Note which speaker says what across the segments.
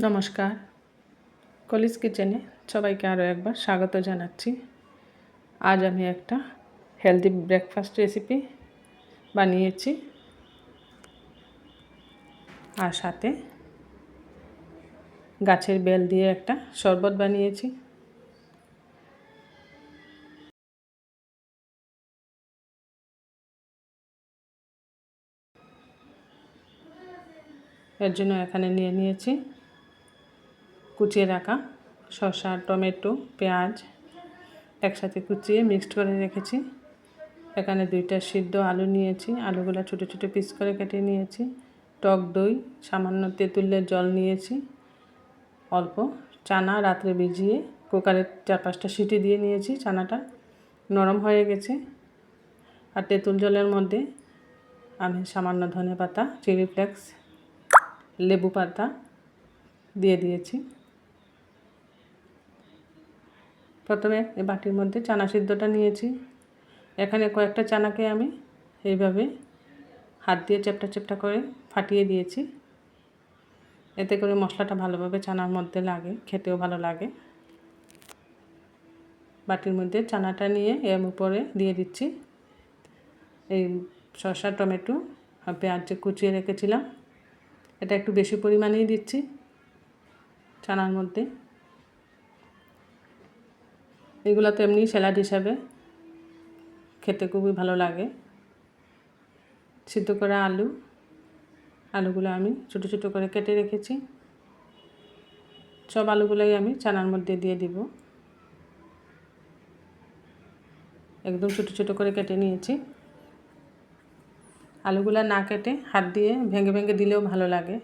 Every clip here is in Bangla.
Speaker 1: নমস্কার, কলিজ কিচেনে সবাইকে আরও একবার স্বাগত জানাচ্ছি। আজ আমি একটা হেলদি ব্রেকফাস্ট রেসিপি বানিয়েছি, আর সাথে গাছের বেল দিয়ে একটা শরবত বানিয়েছি। এর জন্য এখানে নিয়ে নিয়েছি কুচিয়ে রাখা শসা, টমেটো, পেঁয়াজ একসাথে কুচিয়ে মিক্সড করে রেখেছি। এখানে 2টা সিদ্ধ আলু নিয়েছি, আলুগুলো ছোটো ছোটো পিস করে কেটে নিয়েছি। টক দই, সামান্য তেঁতুলের জল নিয়েছি, অল্প চানা রাত্রে ভিজিয়ে কুকারে 4-5টা সিটি দিয়ে নিয়েছি। চানাটা নরম হয়ে গেছে। আর তেঁতুল জলের মধ্যে আমি সামান্য ধনেপাতা, চিলি ফ্লেক্স, লেবু পাতা দিয়ে দিয়েছি। প্রথমে এই বাটির মধ্যে চানা সিদ্ধটা নিয়েছি। এখানে কয়েকটা চানাকে আমি এইভাবে হাত দিয়ে চ্যাপটা চ্যাপটা করে ফাটিয়ে দিয়েছি। এতে করে মশলাটা ভালোভাবে চানার মধ্যে লাগে, খেতেও ভালো লাগে। বাটির মধ্যে চানাটা নিয়ে এর উপরে দিয়ে দিচ্ছি এই শসা, টমেটো আর পেঁয়াজ যে কুচিয়ে রেখেছিলাম, এটা একটু বেশি পরিমাণেই দিচ্ছি চানার মধ্যে। এগুলো তো এমনি স্যালাড হিসাবে খেতে খুবই ভালো লাগে। সিদ্ধ করা আলুগুলো আমি ছোটো ছোটো করে কেটে রেখেছি। সব আলুগুলোই আমি চানার মধ্যে দিয়ে দিব। একদম ছোটো ছোটো করে কেটে নিয়েছি। আলুগুলো না কেটে হাত দিয়ে ভেঙে ভেঙে দিলেও ভালো লাগে।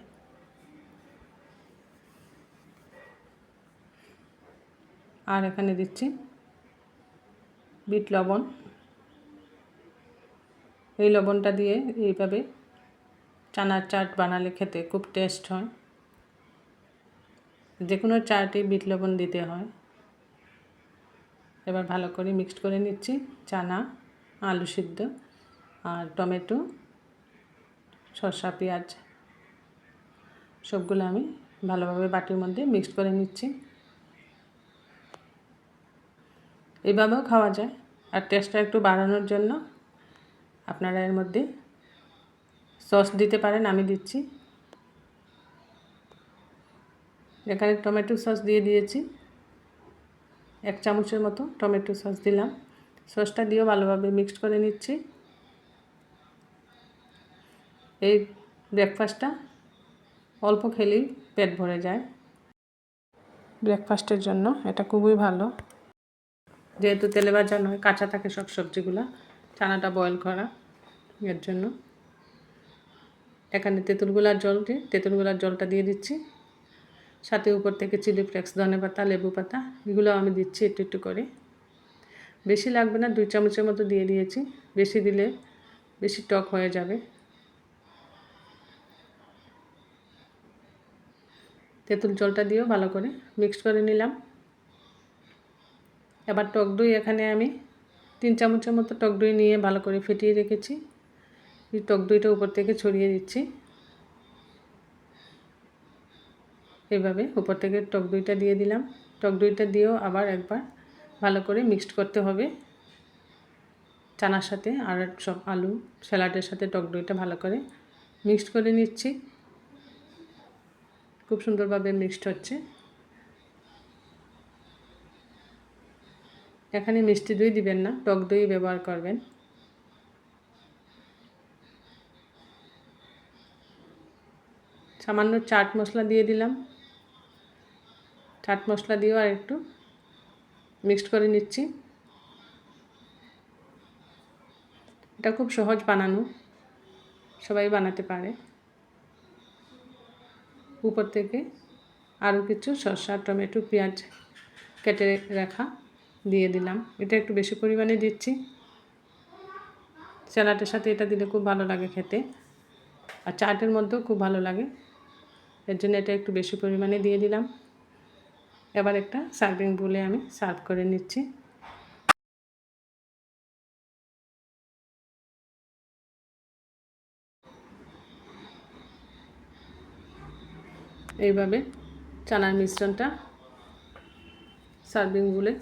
Speaker 1: আর এখানে দিচ্ছি বিট লবণ। এই লবণটা দিয়ে এইভাবে চানার চাট বানালে খেতে খুব টেস্ট হয়। যে কোনো চাটে বিট লবণ দিতে হয়। এবার ভালো করে মিক্সড করে নিচ্ছি চানা, আলু সিদ্ধ আর টমেটো, শসা, পেঁয়াজ সবগুলো আমি ভালোভাবে বাটির মধ্যে মিক্সড করে নিচ্ছি। এইভাবেও খাওয়া যায়। আর টেস্টটা একটু বাড়ানোর জন্য আপনারা এর মধ্যে সস দিতে পারেন, আমি দিচ্ছি। এখানে টমেটো সস দিয়ে দিয়েছি, 1 চামচের মতো টমেটো সস দিলাম। সসটা দিয়েও ভালোভাবে মিক্সড করে নিচ্ছি। এই ব্রেকফাস্টটা অল্প খেলেই পেট ভরে যায়। ব্রেকফাস্টের জন্য এটা খুবই ভালো, যেহেতু তেলে ভাজা নয়, কাঁচা থাকে সব সবজিগুলো, চানাটা বয়েল করা। এর জন্য এখানে তেঁতুলগুলার জলটা দিয়ে দিচ্ছি। সাথে উপর থেকে চিলি ফ্লেক্স, ধনেপাতা, লেবু পাতা এগুলো আমি দিচ্ছি একটু একটু করে। বেশি লাগবে না, 2 চামচের মতো দিয়ে দিয়েছি। বেশি দিলে বেশি টক হয়ে যাবে। তেঁতুল জলটা দিয়েও ভালো করে মিক্সড করে নিলাম। এবার টক দই এখানে আমি 3 চামচের মতো টক দই নিয়ে ভালো করে ফেটিয়ে রেখেছি। এই টক দইটা উপর থেকে ছড়িয়ে দিচ্ছি। এইভাবে উপর থেকে টক দইটা দিয়ে দিলাম। টক দইটা দিয়েও আবার একবার ভালো করে মিক্সড করতে হবে চানার সাথে। আর সব আলু স্যালাডের সাথে টক দইটা ভালো করে মিক্সড করে নিচ্ছি। খুব সুন্দরভাবে মিক্সড হচ্ছে। এখানে মিষ্টি দই দিবেন না, টক দই ব্যবহার করবেন। সামান্য চাট মশলা দিয়ে দিলাম। চাট মশলা দিয়েও আর একটু মিক্সড করে নিচ্ছি। এটা খুব সহজ বানানো, সবাই বানাতে পারে। উপর থেকে আরও কিছু শসা, টমেটো, পেঁয়াজ কেটে রাখা দিয়ে দিলাম। এটা একটু বেশি পরিমাণে দিচ্ছি। স্যালাডের সাথে এটা দিলে খুব ভালো লাগে খেতে, আর চাটের মধ্যেও খুব ভালো লাগে। এর জন্য এটা একটু বেশি পরিমাণে দিয়ে দিলাম। এবার একটা সার্ভিং বোলে আমি সার্ভ করে নিচ্ছি। এইভাবে চানার মিশ্রণটা সার্ভিং বলে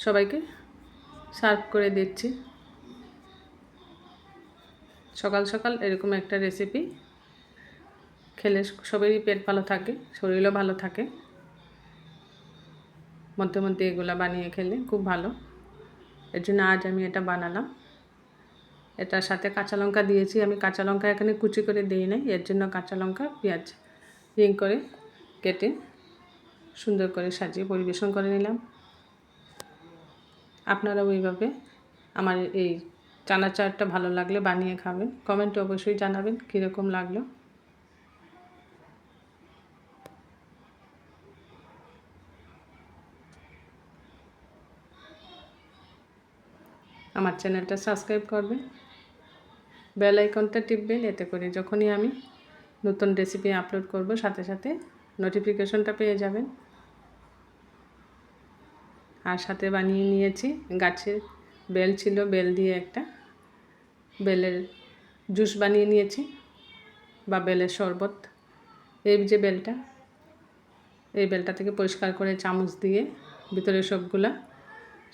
Speaker 1: সবাইকে সার্ভ করে দিচ্ছি। সকাল সকাল এরকম একটা রেসিপি খেলে সবারই পেট ভালো থাকে, শরীরও ভালো থাকে। মধ্যে মধ্যে এগুলো বানিয়ে খেলে খুব ভালো। এর জন্য আজ আমি এটা বানালাম। এটার সাথে কাঁচা লঙ্কা দিয়েছি। আমি কাঁচা লঙ্কা এখানে কুচি করে দিই নাই, এর জন্য কাঁচা লঙ্কা পেঁয়াজ রিং করে কেটে সুন্দর করে সাজিয়ে পরিবেশন করে নিলাম। আপনারাও এইভাবে আমার এই চানা চাটটা ভালো লাগলে বানিয়ে খাবেন। কমেন্টে অবশ্যই জানাবেন কীরকম লাগলো। আমার চ্যানেলটা সাবস্ক্রাইব করবেন, বেল আইকনটা টিপবেন, এতে করে যখনই আমি নতুন রেসিপি আপলোড করব সাথে সাথে নোটিফিকেশনটা পেয়ে যাবেন। আর সাথে বানিয়ে নিয়েছি, গাছের বেল ছিল, বেল দিয়ে একটা বেলের জুস বানিয়ে নিয়েছি বা বেলের শরবত। এই যে বেলটা, এই বেলটা থেকে পরিষ্কার করে চামচ দিয়ে ভিতরে সবগুলা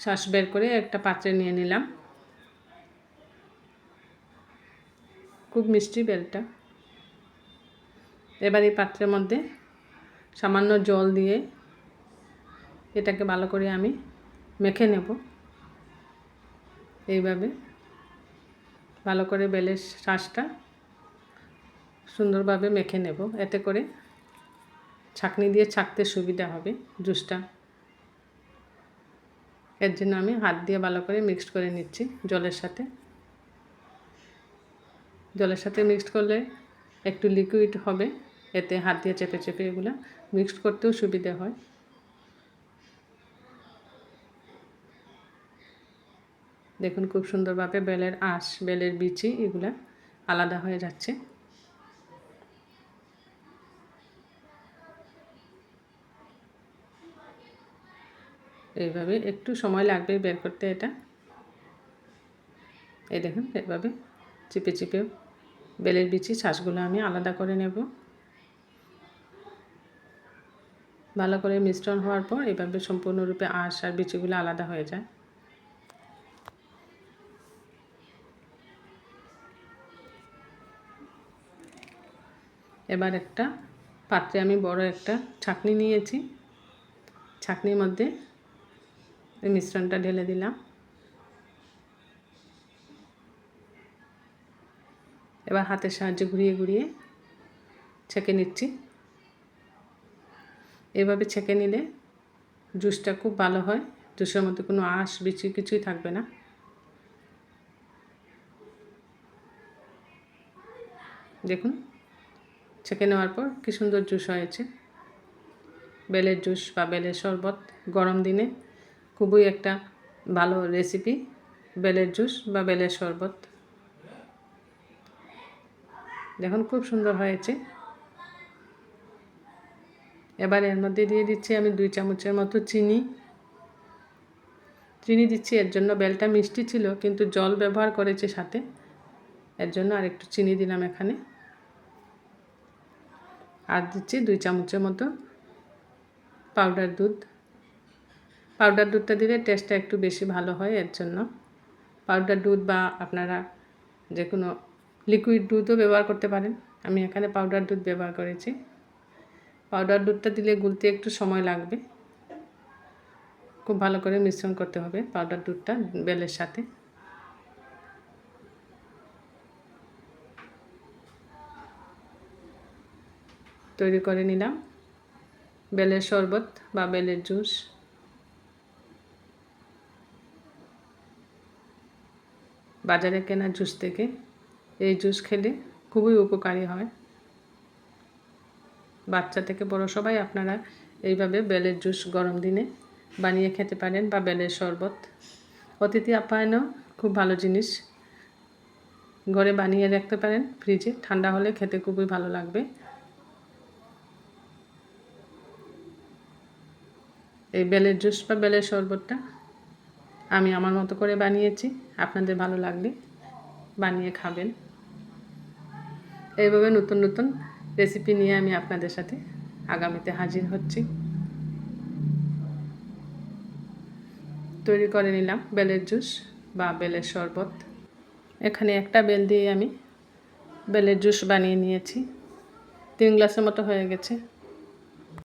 Speaker 1: শ্বাস বের করে একটা পাত্রে নিয়ে নিলাম। খুব মিষ্টি বেলটা। এবার এই পাত্রের মধ্যে সামান্য জল দিয়ে এটাকে ভালো করে আমি মেখে নেব। এইভাবে ভালো করে বেলের শ্বাসটা সুন্দরভাবে মেখে নেব, এতে করে ছাঁকনি দিয়ে ছাঁকতে সুবিধা হবে জুসটা। এর জন্য আমি হাত দিয়ে ভালো করে মিক্সড করে নিচ্ছি জলের সাথে। জলের সাথে মিক্সড করলে একটু লিকুইড হবে, এতে হাত দিয়ে চেপে চেপে এগুলো মিক্সড করতেও সুবিধা হয়। দেখুন খুব সুন্দরভাবে বেলের আঁশ, বেলের বিচি এগুলা আলাদা হয়ে যাচ্ছে। এইভাবে একটু সময় লাগবে বের করতে এটা। এই দেখুন এভাবে চিপে চিপে বেলের বিচি শ্বাসগুলো আমি আলাদা করে নেব। ভালো করে মিশ্রণ হওয়ার পর এভাবে সম্পূর্ণরূপে আঁশ আর বিচিগুলো আলাদা হয়ে যায়। এবার একটা পাত্রে আমি বড় একটা ছাঁকনি নিয়েছি, ছাঁকনির মধ্যে এই মিশ্রণটা ঢেলে দিলাম। এবার হাতের সাহায্যে ঘুরিয়ে ঘুরিয়ে ছেঁকে নিচ্ছি। এভাবে ছেঁকে নিলে জুসটা খুব ভালো হয়, জুসের মধ্যে কোনো আঁশ বিচি কিছুই থাকবে না। দেখুন ছেঁকে নেওয়ার পর কী সুন্দর জুস হয়েছে। বেলের জুস বা বেলের শরবত গরম দিনে খুবই একটা ভালো রেসিপি, বেলের জুস বা বেলের শরবত। দেখুন খুব সুন্দর হয়েছে। এবার এর মধ্যে দিয়ে দিচ্ছি আমি 2 চামচের মতো চিনি। চিনি দিচ্ছি এর জন্য বেলটা মিষ্টি ছিল কিন্তু জল ব্যবহার করেছে সাথে, এর জন্য আর একটু চিনি দিলাম এখানে। আর দিচ্ছি 2 চামচের মতো পাউডার দুধ। পাউডার দুধটা দিলে টেস্টটা একটু বেশি ভালো হয়, এর জন্য পাউডার দুধ বা আপনারা যে কোনো লিকুইড দুধও ব্যবহার করতে পারেন। আমি এখানে পাউডার দুধ ব্যবহার করেছি। পাউডার দুধটা দিলে গুলতে একটু সময় লাগবে। খুব ভালো করে মিশ্রণ করতে হবে পাউডার দুধটা বেলের সাথে। তৈরি করে নিলাম বেলের শরবত বা বেলের জুস। বাজারে কেনা জুস থেকে এই জুস খেলে খুবই উপকারী হয়। বাচ্চা থেকে বড় সবাই আপনারা এইভাবে বেলের জুস গরম দিনে বানিয়ে খেতে পারেন বা বেলের শরবত। অতিথি আপ্যায়নও খুব ভালো জিনিস, ঘরে বানিয়ে রাখতে পারেন ফ্রিজে, ঠান্ডা হলে খেতে খুবই ভালো লাগবে। এই বেলের জুস বা বেলের শরবতটা আমি আমার মতো করে বানিয়েছি, আপনাদের ভালো লাগলে বানিয়ে খাবেন। এইভাবে নতুন নতুন রেসিপি নিয়ে আমি আপনাদের সাথে আগামীতে হাজির হচ্ছি। তৈরি করে নিলাম বেলের জুস বা বেলের শরবত। এখানে একটা বেল দিয়ে আমি বেলের জুস বানিয়ে নিয়েছি। 3 গ্লাসের মতো হয়ে গেছে।